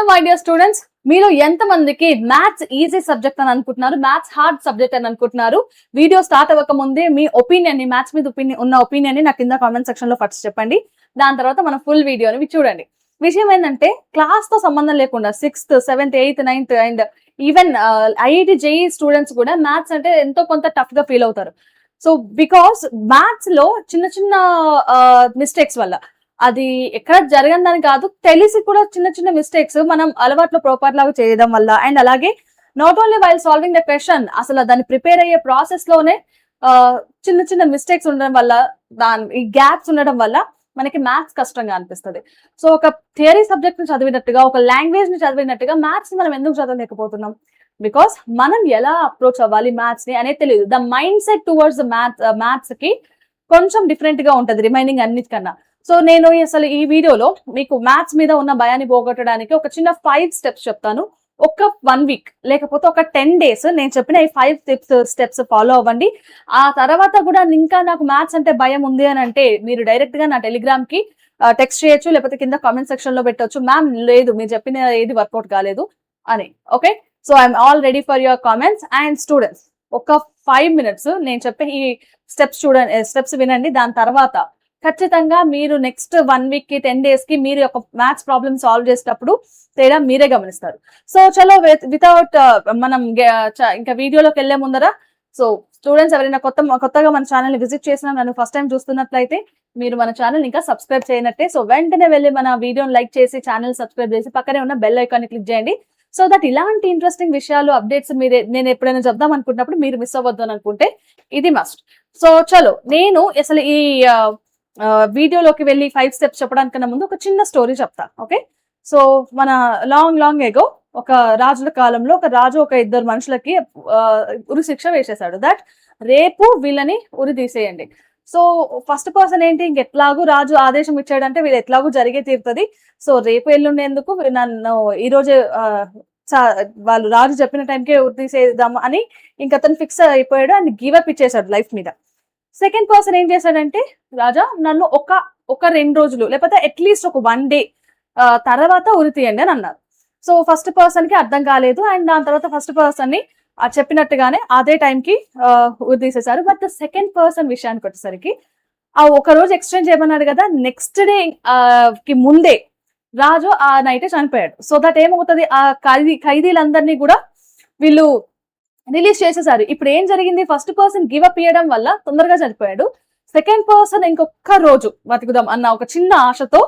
My dear students, మీలో ఎంత మందికి మ్యాథ్స్ ఈజీ సబ్జెక్ట్ అని అనుకుంటున్నారు, మ్యాథ్స్ హార్డ్ సబ్జెక్ట్ అని అనుకుంటున్నారు? వీడియో స్టార్ట్ అవ్వక ముందే మీ ఒపీనియన్ ని, మ్యాథ్స్ మీద ఉన్న ఒపీనియన్ ని నాకు కింద కామెంట్ సెక్షన్ లో ఫస్ట్ చెప్పండి. దాని తర్వాత మన ఫుల్ వీడియోని చూడండి. విషయం ఏంటంటే, క్లాస్ తో సంబంధం లేకుండా 6th, 7th, 8th, 9th and even IIT JEE students కూడా మ్యాథ్స్ అంటే ఎంతో కొంత టఫ్ గా ఫీల్ అవుతారు. సో బికాస్ మ్యాథ్స్ లో చిన్న చిన్న మిస్టేక్స్ వల్ల, అది ఎక్కడ జరగని కాదు, తెలిసి కూడా చిన్న చిన్న మిస్టేక్స్ మనం అలవాట్లో ప్రాపర్ లాగా చేయడం వల్ల, అండ్ అలాగే not only while solving the question, అసలు దాన్ని ప్రిపేర్ అయ్యే ప్రాసెస్ లోనే చిన్న చిన్న మిస్టేక్స్ ఉండడం వల్ల, ఈ గ్యాప్స్ ఉండడం వల్ల మనకి మ్యాథ్స్ కష్టంగా అనిపిస్తుంది. సో ఒక థియరీ సబ్జెక్ట్ ని చదివినట్టుగా, ఒక లాంగ్వేజ్ ని చదివినట్టుగా మ్యాథ్స్ ని మనం ఎందుకు చదవలేకపోతున్నాం? బికాస్ మనం ఎలా అప్రోచ్ అవ్వాలి మ్యాథ్స్ ని అనేది తెలియదు. The mind set towards maths కి కొంచెం డిఫరెంట్ గా ఉంటది రిమైనింగ్ అన్నిటికన్నా. సో నేను అసలు ఈ వీడియోలో మీకు మ్యాథ్స్ మీద ఉన్న భయాన్ని పోగొట్టడానికి ఒక చిన్న 5 స్టెప్స్ చెప్తాను. ఒక 1 వీక్ లేకపోతే ఒక 10 days నేను చెప్పిన ఈ 5 స్టెప్స్ ఫాలో అవ్వండి. ఆ తర్వాత కూడా ఇంకా నాకు మ్యాథ్స్ అంటే భయం ఉంది అని అంటే మీరు డైరెక్ట్ గా నా టెలిగ్రామ్ కి టెక్స్ట్ చేయొచ్చు, లేకపోతే కింద కామెంట్ సెక్షన్ లో పెట్టొచ్చు, మ్యామ్ లేదు మీరు చెప్పిన ఏది వర్కౌట్ కాలేదు అని. Okay, so I'm all ready for your comments. And students, ఒక 5 minutes నేను చెప్పే ఈ స్టెప్స్ వినండి. దాని తర్వాత ఖచ్చితంగా మీరు నెక్స్ట్ 1 week కి 10 days కి మీరు ఒక మ్యాథ్స్ ప్రాబ్లమ్ సాల్వ్ చేసేటప్పుడు తేడా మీరే గమనిస్తారు. సో చలో వితౌట్ మనం ఇంకా వీడియోలోకి వెళ్లే ముందర, సో స్టూడెంట్స్ ఎవరైనా కొత్తగా మన ఛానల్ ని విజిట్ చేసినా, నన్ను ఫస్ట్ టైం చూస్తున్నట్లయితే మీరు మన ఛానల్ ఇంకా సబ్స్క్రైబ్ చేయనట్టే. సో వెంటనే వెళ్ళి మన వీడియోని లైక్ చేసి ఛానల్ సబ్స్క్రైబ్ చేసి పక్కనే ఉన్న బెల్ ఐకాన్ ని క్లిక్ చేయండి. సో దట్ ఇలాంటి ఇంట్రెస్టింగ్ విషయాలు, అప్డేట్స్ నేను ఎప్పుడైనా చెప్దాం అనుకున్నప్పుడు మీరు మిస్ అవ్వద్దు అని అనుకుంటే ఇది మస్ట్. సో చలో నేను అసలు ఈ వీడియోలోకి వెళ్ళి 5 స్టెప్స్ చెప్పడానికన్నా ముందు ఒక చిన్న స్టోరీ చెప్తా. ఓకే, సో మన లాంగ్ ఎగో ఒక రాజుల కాలంలో ఒక రాజు ఒక 2 మనుషులకి ఉరి శిక్ష వేసేసాడు. దట్ రేపు వీళ్ళని ఉరి తీసేయండి. సో ఫస్ట్ పర్సన్ ఏంటి, ఇంకెట్లాగూ రాజు ఆదేశం ఇచ్చాడంటే వీళ్ళు ఎట్లాగూ జరిగే తీరుతుంది, సో రేపు ఎల్లుండేందుకు నన్ను ఈ రోజే వాళ్ళు రాజు చెప్పిన టైంకే ఉరి తీసేద్దాం అని ఇంక అతను ఫిక్స్ అయిపోయాడు అండ్ గివప్ ఇచ్చేసాడు లైఫ్ మీద. సెకండ్ పర్సన్ ఏం చేశాడంటే, రాజా నన్ను ఒక 2 రోజులు లేకపోతే అట్లీస్ట్ ఒక 1 day తర్వాత ఉరి తీయండి అని అన్నారు. సో ఫస్ట్ పర్సన్ కి అర్థం కాలేదు, అండ్ దాని తర్వాత ఫస్ట్ పర్సన్ ని చెప్పినట్టుగానే అదే టైంకి ఉరి తీసేశారు. బట్ సెకండ్ పర్సన్ విషయానికి వచ్చేసరికి ఆ ఒక రోజు ఎక్స్చేంజ్ చేయమన్నాడు కదా, నెక్స్ట్ డే కి ముందే రాజు ఆ నైట్ చనిపోయాడు. సో దట్ ఏమవుతుంది, ఆ ఖైదీలందరినీ కూడా వీళ్ళు రిలీజ్ చేసేసారు. ఇప్పుడు ఏం జరిగింది, ఫస్ట్ పర్సన్ గివ్ అప్ ఇవ్వడం వల్ల తొందరగా చనిపోయాడు. సెకండ్ పర్సన్ ఇంకొక రోజు బతుకుదాం అన్న ఒక చిన్న ఆశతో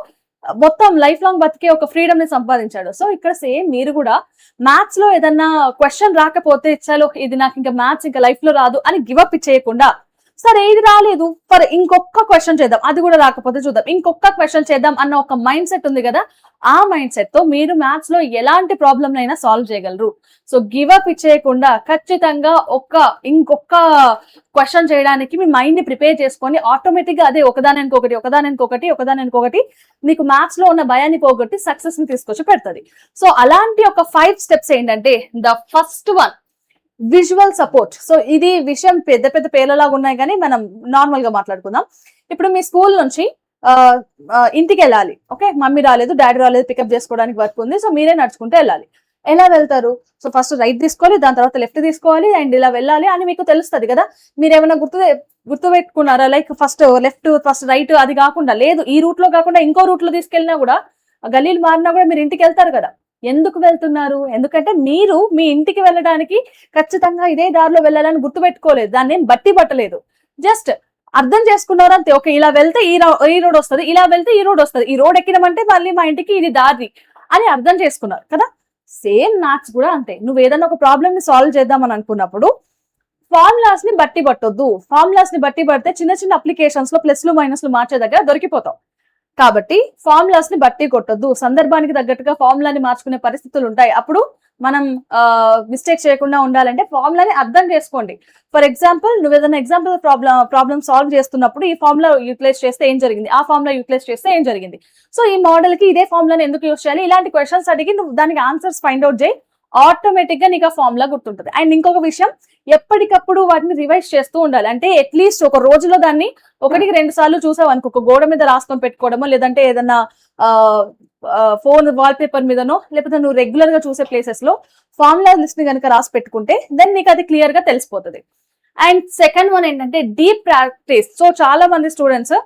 మొత్తం లైఫ్ లాంగ్ బతికే ఒక ఫ్రీడమ్ ని సంపాదించాడు. సో ఇక్కడ సేమ్ మీరు కూడా మ్యాథ్స్ లో ఏదన్నా క్వశ్చన్ రాకపోతే, చలో ఇది నాకు ఇంకా మ్యాథ్స్ ఇంకా లైఫ్ లో రాదు అని గివ్ అప్ ఇచ్చేయకుండా, సరే ఇది రాలేదు ఫర్ ఇంకొక క్వశ్చన్ చేద్దాం, అది కూడా రాకపోతే చూద్దాం, ఇంకొక క్వశ్చన్ చేద్దాం అన్న ఒక మైండ్ సెట్ ఉంది కదా, ఆ మైండ్ సెట్ తో మీరు మ్యాథ్స్ లో ఎలాంటి ప్రాబ్లం అయినా సాల్వ్ చేయగలరు. సో గివ్ అప్ ఇచ్చేయకుండా ఖచ్చితంగా ఇంకొక క్వశ్చన్ చేయడానికి మీ మైండ్ ని ప్రిపేర్ చేసుకొని ఆటోమేటిక్ గా అదే ఒకదానికి మీకు మ్యాథ్స్ లో ఉన్న భయాన్ని పోగొట్టి సక్సెస్ ని తీసుకొచ్చి పెడుతుంది. సో అలాంటి ఒక 5 steps ఏంటంటే, the first one visual support. So ఇది విషయం పెద్ద పేర్లలాగా ఉన్నాయి కానీ మనం నార్మల్ గా మాట్లాడుకుందాం. ఇప్పుడు మీ స్కూల్ నుంచి ఇంటికి వెళ్ళాలి. ఓకే, మమ్మీ రాలేదు, డాడీ రాలేదు, పికప్ చేసుకోవడానికి వర్క్ ఉంది, సో మీరే నడుచుకుంటూ వెళ్ళాలి. ఎలా వెళ్తారు? సో ఫస్ట్ రైట్ తీసుకోవాలి, దాని తర్వాత లెఫ్ట్ తీసుకోవాలి, అండ్ ఇలా వెళ్ళాలి అని మీకు తెలుస్తుంది కదా. మీరు ఏమైనా గుర్తు పెట్టుకున్నారా? Like first left, first right అది కాకుండా, లేదు ఈ రూట్ లో కాకుండా ఇంకో రూట్ లో తీసుకెళ్ళినా కూడా, గల్లీలు మారినా కూడా మీరు ఇంటికి వెళ్తారు కదా. ఎందుకు వెళ్తున్నారు? ఎందుకంటే మీరు మీ ఇంటికి వెళ్ళడానికి ఖచ్చితంగా ఇదే దారిలో వెళ్ళాలని గుర్తుపెట్టుకోలేదు, దాన్ని నేను బట్టి పట్టలేదు, జస్ట్ అర్థం చేసుకున్నారు అంతే. ఓకే, ఇలా వెళ్తే ఈ రోడ్ వస్తుంది, ఇలా వెళ్తే ఈ రోడ్ వస్తుంది, ఈ రోడ్ ఎక్కినామంటే మళ్ళీ మా ఇంటికి ఇది దారి అని అర్థం చేసుకున్నారు కదా. సేమ్ మ్యాథ్స్ కూడా అంతే. నువ్వు ఏదైనా ఒక ప్రాబ్లమ్ ని సాల్వ్ చేద్దామని అనుకున్నప్పుడు ఫార్ములాస్ ని బట్టి పట్టొద్దు. ఫార్ములాస్ ని బట్టి పడితే చిన్న చిన్న అప్లికేషన్స్ లో ప్లస్లు మైనస్లు మార్చే దగ్గర దొరికిపోతాం. కాబట్టి ఫార్ములాస్ ని బట్టి కొట్టొద్దు. సందర్భానికి తగ్గట్టుగా ఫార్ములాని మార్చుకునే పరిస్థితులు ఉంటాయి. అప్పుడు మనం మిస్టేక్ చేయకుండా ఉండాలంటే ఫార్ములాని అర్థం చేసుకోండి. ఫర్ ఎగ్జాంపుల్, నువ్వు ఏదైనా ఎగ్జాంపుల్ ప్రాబ్లమ్ సాల్వ్ చేస్తున్నప్పుడు ఈ ఫార్ములా యూటిలైజ్ చేస్తే ఏం జరిగింది, ఆ ఫార్ములా యూటిలైజ్ చేస్తే ఏం జరిగింది, సో ఈ మోడల్ కి ఇదే ఫార్ములాని ఎందుకు యూజ్ చేయాలి, ఇలాంటి క్వశ్చన్స్ అడిగి నువ్వు దానికి ఆన్సర్స్ ఫైండ్ అవుట్ చేయి. ఆటోమేటిక్ గా నీకు ఆ ఫార్ములా గుర్తుంటుంది. అండ్ ఇంకొక విషయం, ఎప్పటికప్పుడు వాటిని రివైజ్ చేస్తూ ఉండాలి. అంటే అట్లీస్ట్ ఒక రోజులో దాన్ని 1-2 సార్లు చూసావు అనుకో, ఒక గోడ మీద రాసుకొని పెట్టుకోవడమో, లేదంటే ఏదన్నా ఫోన్ వాల్ పేపర్ మీదనో లేకపోతే నువ్వు రెగ్యులర్ గా చూసే ప్లేసెస్ లో ఫార్ములా లిస్ట్ ని కనుక రాసి పెట్టుకుంటే దెన్ నీకు అది క్లియర్ గా తెలిసిపోతుంది. అండ్ సెకండ్ వన్ ఏంటంటే డీప్ ప్రాక్టీస్. సో చాలా మంది స్టూడెంట్స్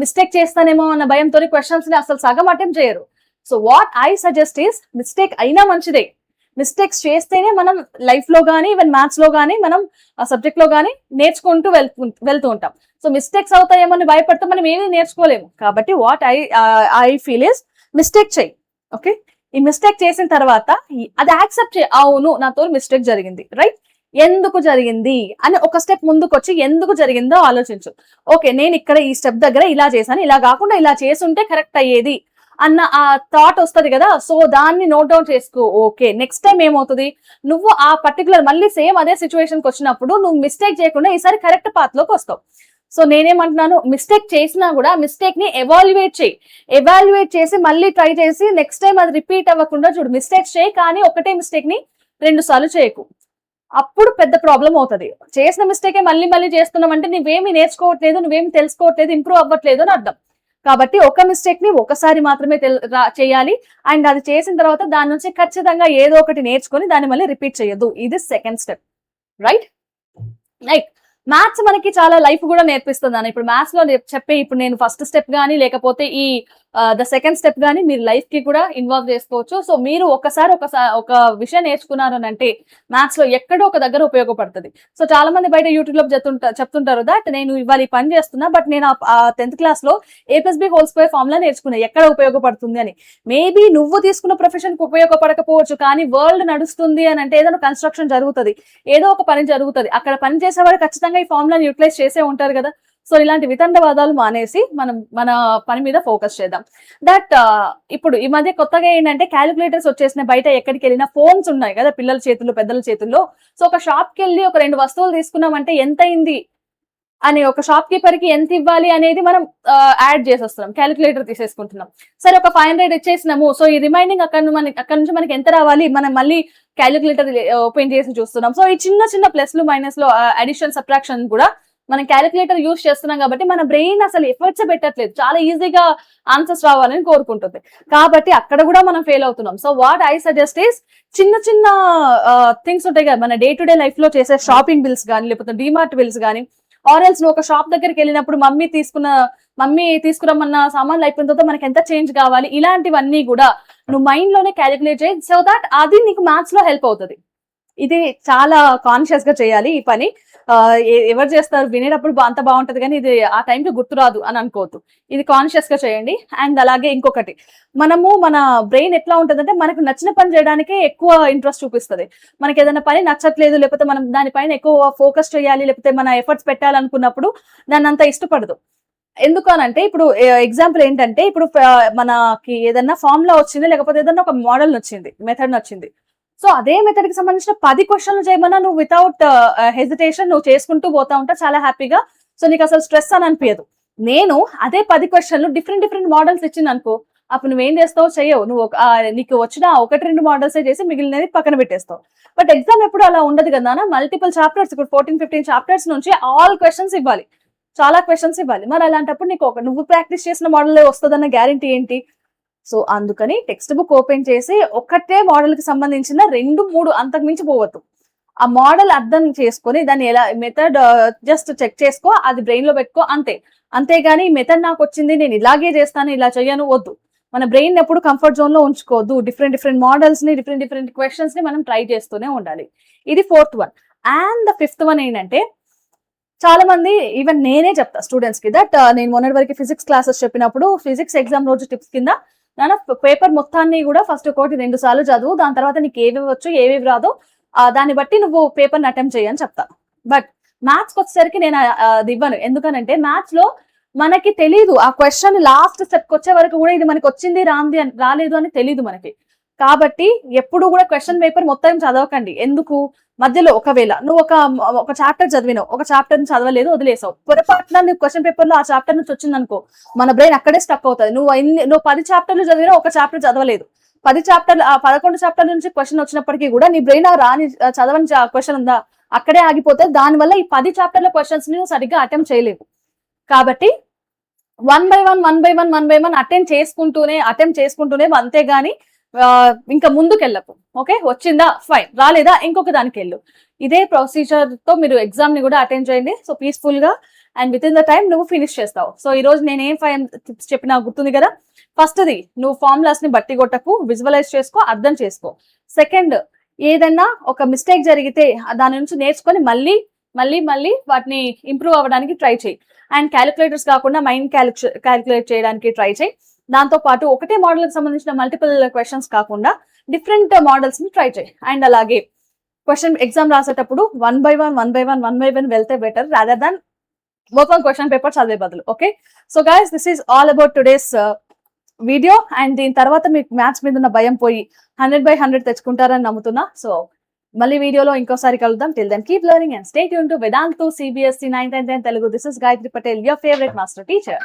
మిస్టేక్ చేస్తానేమో అన్న భయంతో క్వశ్చన్స్ ని అసలు సగం అటెంప్ట్ చేయరు. So what I suggest is mistake అయినా మంచిదే, మిస్టేక్స్ చేస్తేనే మనం లైఫ్ లో కానీ ఈవెన్ మ్యాథ్స్ లో కానీ మనం సబ్జెక్ట్ లో కానీ నేర్చుకుంటూ వెళ్తూ ఉంటాం. సో మిస్టేక్స్ అవుతాయేమో అని భయపడితే మనం ఏమీ నేర్చుకోలేము. కాబట్టి what I feel is mistake చేయి. ఓకే, ఈ మిస్టేక్ చేసిన తర్వాత అది యాక్సెప్ట్ చేయి, అవును నాతో మిస్టేక్ జరిగింది, రైట్, ఎందుకు జరిగింది అని ఒక స్టెప్ ముందుకు వచ్చి ఎందుకు జరిగిందో ఆలోచించు. ఓకే, నేను ఇక్కడ ఈ స్టెప్ దగ్గర ఇలా చేశాను, ఇలా కాకుండా ఇలా చేసుంటే కరెక్ట్ అయ్యేది అన్న ఆ థాట్ వస్తుంది కదా. సో దాన్ని నోట్ డౌన్ చేసుకో. ఓకే, నెక్స్ట్ టైం ఏమవుతుంది, నువ్వు ఆ పర్టికులర్ మళ్ళీ సేమ్ అదే సిచ్యువేషన్ కి వచ్చినప్పుడు నువ్వు మిస్టేక్ చేయకుండా ఈసారి కరెక్ట్ పాత్ లోకి వస్తావు. సో నేనేమంటున్నాను, మిస్టేక్ చేసినా కూడా మిస్టేక్ ని ఎవాల్యుయేట్ చేయి, ఎవాల్యుయేట్ చేసి మళ్ళీ ట్రై చేసి నెక్స్ట్ టైం అది రిపీట్ అవ్వకుండా చూడు. మిస్టేక్స్ చేయి, కానీ ఒకటే మిస్టేక్ ని 2 సార్లు చేయకు, అప్పుడు పెద్ద ప్రాబ్లం అవుతుంది. చేసిన మిస్టేకే మళ్ళీ మళ్ళీ చేస్తున్నాం అంటే నువ్వేమి నేర్చుకోవట్లేదు, నువ్వేమి తెలుసుకోవట్లేదు, ఇంప్రూవ్ అవ్వట్లేదు అని అర్థం. కాబట్టి ఒక మిస్టేక్ ని ఒకసారి మాత్రమే చేయాలి. అండ్ అది చేసిన తర్వాత దాని నుంచి ఖచ్చితంగా ఏదో ఒకటి నేర్చుకొని దాన్ని మళ్ళీ రిపీట్ చేయొద్దు. ఇది సెకండ్ స్టెప్, రైట్. మ్యాథ్స్ మనకి చాలా లైఫ్ కూడా నేర్పిస్తుంది అన్న. ఇప్పుడు మ్యాథ్స్ లో చెప్పే ఇప్పుడు నేను ఫస్ట్ స్టెప్ గానీ లేకపోతే ఈ ద సెకండ్ స్టెప్ గానీ మీరు లైఫ్ కి కూడా ఇన్వాల్వ్ చేసుకోవచ్చు. సో మీరు ఒకసారి ఒక విషయం నేర్చుకున్నారు అని అంటే మ్యాథ్స్ లో ఎక్కడో ఒక దగ్గర ఉపయోగపడుతుంది. సో చాలా మంది బయట యూట్యూబ్ లో చెప్తుంటారు దట్ నేను ఇవాళ ఈ పని చేస్తున్నా, బట్ నేను 10th క్లాస్ లో A+B² ఫార్ములా నేర్చుకున్నా, ఎక్కడ ఉపయోగపడుతుంది అని. మేబీ నువ్వు తీసుకున్న ప్రొఫెషన్ కి ఉపయోగపడకపోవచ్చు, కానీ వరల్డ్ నడుస్తుంది అని అంటే ఏదైనా కన్స్ట్రక్షన్ జరుగుతుంది, ఏదో ఒక పని జరుగుతుంది, అక్కడ పని చేసేవాడు ఖచ్చితంగా ఈ ఫార్ములాని యూటిలైజ్ చేసే ఉంటారు కదా. సో ఇలాంటి వితండవాదాలు మానేసి మనం మన పని మీద ఫోకస్ చేద్దాం. దట్ ఇప్పుడు ఈ మధ్య కొత్తగా ఏంటంటే క్యాలిక్యులేటర్స్ వచ్చేసినాయి. బయట ఎక్కడికి వెళ్ళినా ఫోన్స్ ఉన్నాయి కదా పిల్లల చేతుల్లో, పెద్దల చేతుల్లో. సో ఒక షాప్ కి వెళ్ళి ఒక 2 వస్తువులు తీసుకున్నామంటే ఎంత అయింది అని ఒక షాప్ కీపర్ కి ఎంత ఇవ్వాలి అనేది మనం యాడ్ చేసేస్తున్నాం, క్యాలిక్యులేటర్ తీసేసుకుంటున్నాం. సరే ఒక 500 ఇచ్చేసినాము, సో ఈ రిమైనింగ్ అక్కడ నుంచి మనకి ఎంత రావాలి మనం మళ్ళీ క్యాలిక్యులేటర్ ఓపెన్ చేసి చూస్తున్నాం. సో ఈ చిన్న చిన్న ప్లస్లు మైనస్లు అడిషన్ సబ్ట్రాక్షన్ కూడా మనం క్యాలిక్యులేటర్ యూజ్ చేస్తున్నాం కాబట్టి మన బ్రెయిన్ అసలు ఎఫర్ట్స్ పెట్టట్లేదు, చాలా ఈజీగా ఆన్సర్స్ రావాలని కోరుకుంటుంది. కాబట్టి అక్కడ కూడా మనం ఫెయిల్ అవుతున్నాం. So what I suggest is చిన్న చిన్న థింగ్స్ ఉంటాయి కదా మన డే టు డే లైఫ్ లో చేసే షాపింగ్ బిల్స్ కానీ లేకపోతే డిమార్ట్ బిల్స్ కానీ, ఆర్ఎల్స్ నువ్వు ఒక షాప్ దగ్గరికి వెళ్ళినప్పుడు మమ్మీ తీసుకురమ్మన్న సామాన్లు అయిపోయిన తర్వాత మనకి ఎంత చేంజ్ కావాలి, ఇలాంటివన్నీ కూడా నువ్వు మైండ్ లోనే క్యాలిక్యులేట్ చేయి. సో దట్ అది నీకు మ్యాథ్స్ లో హెల్ప్ అవుతుంది. ఇది చాలా కాన్షియస్ గా చేయాలి ఈ పని. ఎవరు చేస్తారు వినేటప్పుడు అంత బాగుంటది కానీ ఇది ఆ టైంకి గుర్తురాదు అని అనుకోవద్దు. ఇది కాన్షియస్ గా చేయండి. అండ్ అలాగే ఇంకొకటి, మన బ్రెయిన్ ఎట్లా ఉంటుందంటే మనకు నచ్చిన పని చేయడానికే ఎక్కువ ఇంట్రెస్ట్ చూపిస్తుంది. మనకి ఏదైనా పని నచ్చట్లేదు లేకపోతే మనం దానిపైన ఎక్కువ ఫోకస్ చేయాలి లేకపోతే మన ఎఫర్ట్స్ పెట్టాలనుకున్నప్పుడు దాన్ని అంత ఇష్టపడదు. ఎందుకు అనంటే ఇప్పుడు ఎగ్జాంపుల్ ఏంటంటే ఇప్పుడు మనకి ఏదన్నా ఫార్ములా వచ్చింది లేకపోతే ఏదన్నా ఒక మోడల్ వచ్చింది, మెథడ్ వచ్చింది. సో అదే మెథడ్ కి సంబంధించిన 10 క్వశ్చన్లు చేయమన్నా నువ్వు వితౌట్ హెజిటేషన్ నువ్వు చేసుకుంటూ పోతా ఉంటా చాలా హ్యాపీగా. సో నీకు అసలు స్ట్రెస్ అని అనిపించదు. నేను అదే 10 క్వశ్చన్లు డిఫరెంట్ మోడల్స్ ఇచ్చింది అనుకో, అప్పుడు నువ్వేం చేస్తావు, చెయ్యవు. నువ్వు నీకు వచ్చిన 1-2 మోడల్సే చేసి మిగిలినది పక్కన పెట్టేస్తావు. బట్ ఎగ్జామ్ ఎప్పుడు అలా ఉండదు కదా, మల్టిపుల్ చాప్టర్స్, ఇప్పుడు 14-15 చాప్టర్స్ నుంచి ఆల్ క్వశ్చన్స్ ఇవ్వాలి, చాలా క్వశ్చన్స్ ఇవ్వాలి. మరి అలాంటప్పుడు నీకు నువ్వు ప్రాక్టీస్ చేసిన మోడల్ వస్తుందన్న గ్యారంటీ ఏంటి? సో అందుకని టెక్స్ట్ బుక్ ఓపెన్ చేసి ఒకటే మోడల్ కి సంబంధించిన 2-3 అంతకు మించి పోవద్దు. ఆ మోడల్ అర్థం చేసుకొని దాన్ని ఎలా మెథడ్ జస్ట్ చెక్ చేసుకో, అది బ్రెయిన్ లో పెట్టుకో, అంతేగాని మెథడ్ నాకు వచ్చింది నేను ఇలాగే చేస్తాను ఇలా చెయ్యను వద్దు. మన బ్రెయిన్ ఎప్పుడు కంఫర్ట్ జోన్ లో ఉంచుకోవద్దు. డిఫరెంట్ మోడల్స్ ని డిఫరెంట్ క్వశ్చన్స్ ని మనం ట్రై చేస్తూనే ఉండాలి. ఇది 4th one. And the 5th one ఏంటంటే చాలా మంది ఈవెన్ నేనే చెప్తా స్టూడెంట్స్ కి దట్ నేను మొన్నటి వరకు ఫిజిక్స్ క్లాసెస్ చెప్పినప్పుడు ఫిజిక్స్ ఎగ్జామ్ రోజు టిప్స్ కింద పేపర్ మొత్తాన్ని కూడా ఫస్ట్ 1-2 సార్లు చదువు, దాని తర్వాత నీకు ఏవి వచ్చు ఏవేవి రాదో దాన్ని బట్టి నువ్వు పేపర్ని అటెంప్ట్ చేయని చెప్తా. బట్ మ్యాథ్స్కి వచ్చేసరికి నేను అది ఇవ్వను. ఎందుకనంటే మ్యాథ్స్ లో మనకి తెలీదు ఆ క్వశ్చన్ లాస్ట్ స్టెప్కి వచ్చే వరకు కూడా ఇది మనకి వచ్చింది రాలేదు అని తెలీదు మనకి. కాబట్టి ఎప్పుడు కూడా క్వశ్చన్ పేపర్ మొత్తం చదవకండి. ఎందుకు, మధ్యలో ఒకవేళ నువ్వు ఒక చాప్టర్ చదివినావు, ఒక చాప్టర్ చదవలేదు వదిలేసావు, పొరపాటున నువ్వు క్వశ్చన్ పేపర్ లో ఆ చాప్టర్ నుంచి వచ్చింది అనుకో, మన బ్రెయిన్ అక్కడే స్టక్ అవుతుంది. నువ్వు 10 చాప్టర్లు చదివినా ఒక చాప్టర్ చదవలేదు, 11 చాప్టర్ నుంచి క్వశ్చన్ వచ్చినప్పటికీ కూడా నీ బ్రెయిన్ చదవని క్వశ్చన్ ఉందా అక్కడే ఆగిపోతే దానివల్ల ఈ 10 చాప్టర్ల క్వశ్చన్స్ ని నువ్వు సరిగ్గా అటెంప్ట్ చేయలేవు. కాబట్టి వన్ బై వన్ అటెంప్ట్ చేసుకుంటూనే అంతేగాని ఇంకా ముందుకెళ్ళకు. ఓకే, వచ్చిందా ఫైన్, రాలేదా ఇంకొక దానికి వెళ్ళు. ఇదే ప్రొసీజర్ తో మీరు ఎగ్జామ్ ని కూడా అటెండ్ చేయండి. సో పీస్ఫుల్ గా and with in the time నువ్వు ఫినిష్ చేస్తావు. సో ఈ రోజు నేను ఏం 5 టిప్స్ చెప్పినా గుర్తుంది కదా. ఫస్ట్ది, నువ్వు ఫార్ములాస్ ని బట్టి కొట్టకు, విజువలైజ్ చేసుకో, అర్థం చేసుకో. సెకండ్, ఏదైనా ఒక మిస్టేక్ జరిగితే దాని నుంచి నేర్చుకొని మళ్ళీ మళ్ళీ మళ్ళీ వాటిని ఇంప్రూవ్ అవ్వడానికి ట్రై చేయి. అండ్ క్యాలిక్యులేటర్స్ కాకుండా మైండ్ క్యాలిక్యులేట్ చేయడానికి ట్రై చేయి. దాంతో పాటు ఒకటే మోడల్ కి సంబంధించిన మల్టిపుల్ క్వశ్చన్స్ కాకుండా డిఫరెంట్ మోడల్స్ ని ట్రై చేయి. అండ్ అలాగే క్వశ్చన్ ఎగ్జామ్ రాసేటప్పుడు వన్ బై వన్ వెళ్తే బెటర్ రాదర్ దాన్ మొత్తం క్వశ్చన్ పేపర్ చదివే బదులు. Okay, so guys this is all about today's video. And దీని తర్వాత మీకు మ్యాథ్స్ మీద ఉన్న భయం పోయి 100/100 తెచ్చుకుంటారని నమ్ముతున్నా. సో మళ్ళీ వీడియోలో ఇంకోసారి కలుద్దాం. Till then keep learning and stay tune to Vedantu CBSE 9th and 10th Telugu. This is Gayatri Patel, your favorite master teacher.